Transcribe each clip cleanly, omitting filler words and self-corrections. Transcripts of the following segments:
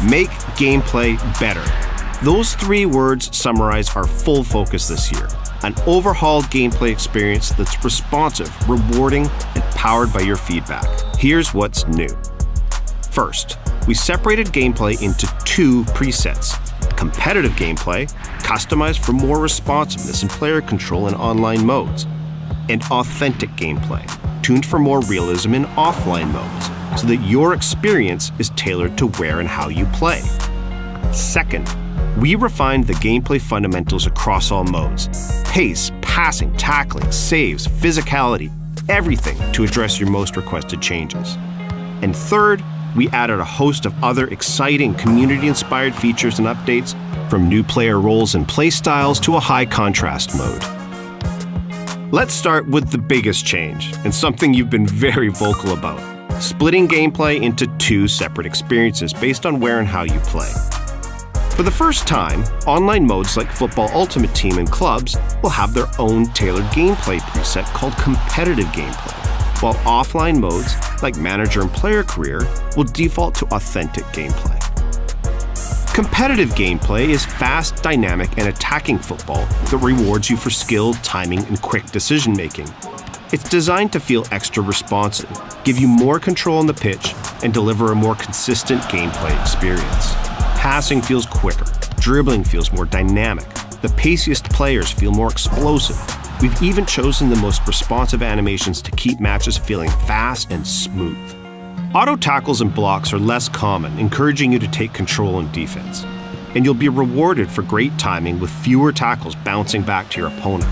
Make gameplay better. Those 3 words summarize our full focus this year. An overhauled gameplay experience that's responsive, rewarding, and powered by your feedback. Here's what's new. First, we separated gameplay into 2 presets. Competitive gameplay, customized for more responsiveness and player control in online modes. And authentic gameplay, tuned for more realism in offline modes, so that your experience is tailored to where and how you play. Second, we refined the gameplay fundamentals across all modes. Pace, passing, tackling, saves, physicality, everything to address your most requested changes. And third, we added a host of other exciting community-inspired features and updates, from new player roles and playstyles to a high-contrast mode. Let's start with the biggest change, and something you've been very vocal about: splitting gameplay into 2 separate experiences based on where and how you play. For the first time, online modes like Football Ultimate Team and Clubs will have their own tailored gameplay preset called competitive gameplay, while offline modes like Manager and Player Career will default to authentic gameplay. Competitive gameplay is fast, dynamic, and attacking football that rewards you for skill, timing, and quick decision-making. It's designed to feel extra responsive, give you more control on the pitch, and deliver a more consistent gameplay experience. Passing feels quicker, dribbling feels more dynamic, the paciest players feel more explosive. We've even chosen the most responsive animations to keep matches feeling fast and smooth. Auto tackles and blocks are less common, encouraging you to take control on defense. And you'll be rewarded for great timing with fewer tackles bouncing back to your opponent.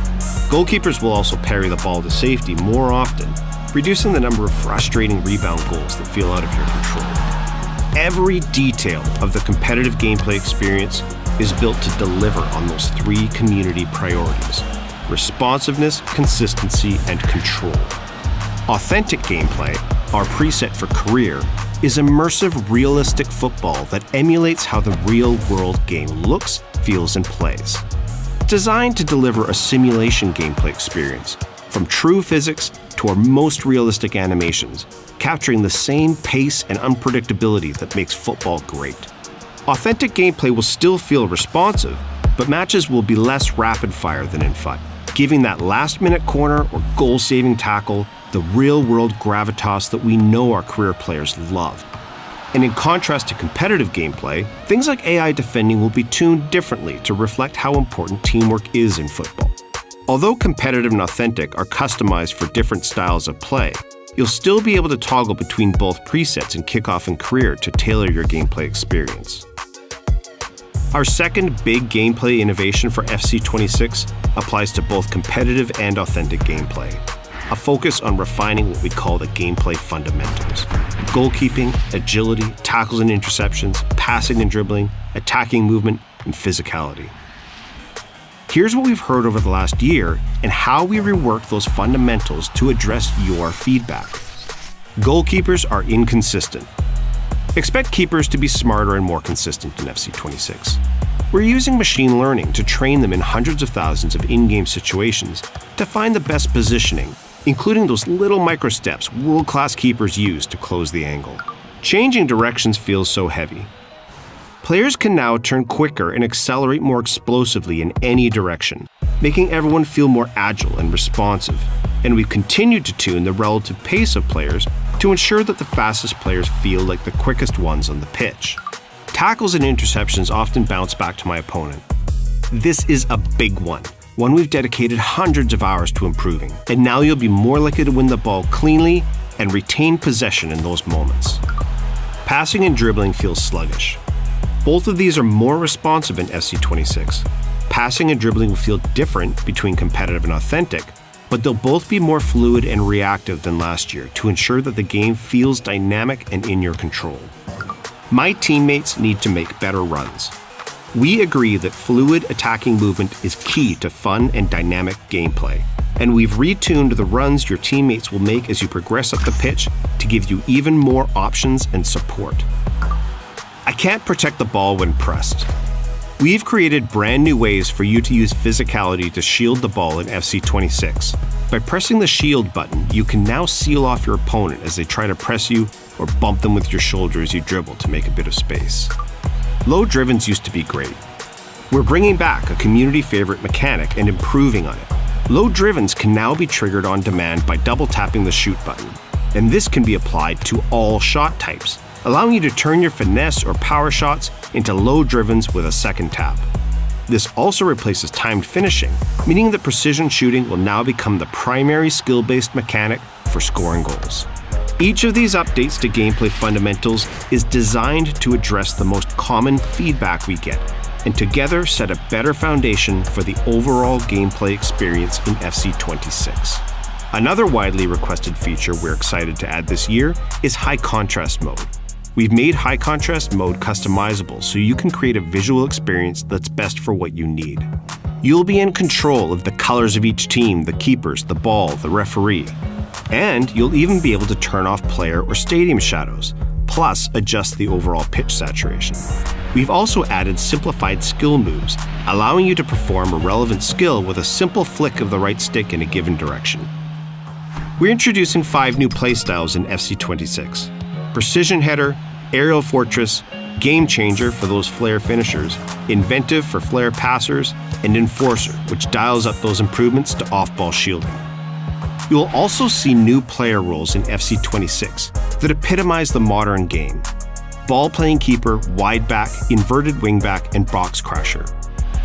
Goalkeepers will also parry the ball to safety more often, reducing the number of frustrating rebound goals that feel out of your control. Every detail of the competitive gameplay experience is built to deliver on those 3 community priorities: responsiveness, consistency, and control. Authentic gameplay, our preset for career, is immersive, realistic football that emulates how the real-world game looks, feels, and plays. Designed to deliver a simulation gameplay experience, from true physics to our most realistic animations, capturing the same pace and unpredictability that makes football great. Authentic gameplay will still feel responsive, but matches will be less rapid-fire than in FUT, giving that last-minute corner or goal-saving tackle the real-world gravitas that we know our career players love. And in contrast to competitive gameplay, things like AI defending will be tuned differently to reflect how important teamwork is in football. Although competitive and authentic are customized for different styles of play, you'll still be able to toggle between both presets in kickoff and career to tailor your gameplay experience. Our second big gameplay innovation for FC26 applies to both competitive and authentic gameplay. A focus on refining what we call the gameplay fundamentals: goalkeeping, agility, tackles and interceptions, passing and dribbling, attacking movement, and physicality. Here's what we've heard over the last year and how we rework those fundamentals to address your feedback. Goalkeepers are inconsistent. Expect keepers to be smarter and more consistent in FC26. We're using machine learning to train them in hundreds of thousands of in-game situations to find the best positioning, including those little micro-steps world-class keepers use to close the angle. Changing directions feels so heavy. Players can now turn quicker and accelerate more explosively in any direction, making everyone feel more agile and responsive. And we've continued to tune the relative pace of players to ensure that the fastest players feel like the quickest ones on the pitch. Tackles and interceptions often bounce back to my opponent. This is a big one we've dedicated hundreds of hours to improving, and now you'll be more likely to win the ball cleanly and retain possession in those moments. Passing and dribbling feels sluggish. Both of these are more responsive in FC26. Passing and dribbling will feel different between competitive and authentic, but they'll both be more fluid and reactive than last year to ensure that the game feels dynamic and in your control. My teammates need to make better runs. We agree that fluid attacking movement is key to fun and dynamic gameplay, and we've retuned the runs your teammates will make as you progress up the pitch to give you even more options and support. I can't protect the ball when pressed. We've created brand new ways for you to use physicality to shield the ball in FC26. By pressing the shield button, you can now seal off your opponent as they try to press you or bump them with your shoulder as you dribble to make a bit of space. Load drivens used to be great. We're bringing back a community favorite mechanic and improving on it. Load drivens can now be triggered on demand by double tapping the shoot button, and this can be applied to all shot types, allowing you to turn your finesse or power shots into load drivens with a second tap. This also replaces timed finishing, meaning that precision shooting will now become the primary skill-based mechanic for scoring goals. Each of these updates to gameplay fundamentals is designed to address the most common feedback we get, and together set a better foundation for the overall gameplay experience in FC26. Another widely requested feature we're excited to add this year is high contrast mode. We've made high contrast mode customizable so you can create a visual experience that's best for what you need. You'll be in control of the colors of each team, the keepers, the ball, the referee. And you'll even be able to turn off player or stadium shadows, plus adjust the overall pitch saturation. We've also added simplified skill moves, allowing you to perform a relevant skill with a simple flick of the right stick in a given direction. We're introducing 5 new playstyles in FC26. Precision Header, Aerial Fortress, Game Changer for those flare finishers, Inventive for flare passers, and Enforcer, which dials up those improvements to off-ball shielding. You will also see new player roles in FC26 that epitomize the modern game: ball-playing keeper, wide back, inverted wingback, and box crasher.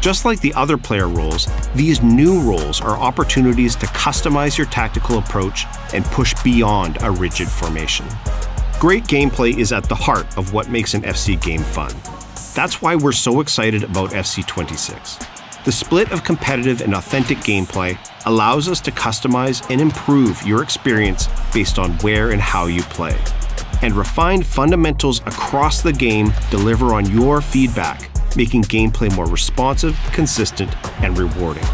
Just like the other player roles, these new roles are opportunities to customize your tactical approach and push beyond a rigid formation. Great gameplay is at the heart of what makes an FC game fun. That's why we're so excited about FC26. The split of competitive and authentic gameplay allows us to customize and improve your experience based on where and how you play. And refined fundamentals across the game deliver on your feedback, making gameplay more responsive, consistent, and rewarding.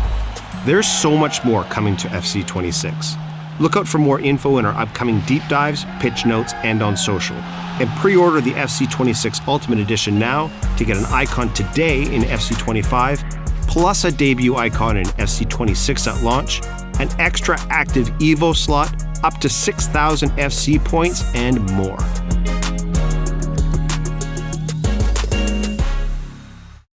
There's so much more coming to FC26. Look out for more info in our upcoming deep dives, pitch notes, and on social. And pre-order the FC26 Ultimate Edition now to get an icon today in FC25, plus a debut icon in FC26 at launch, an extra active EVO slot, up to 6,000 FC points, and more.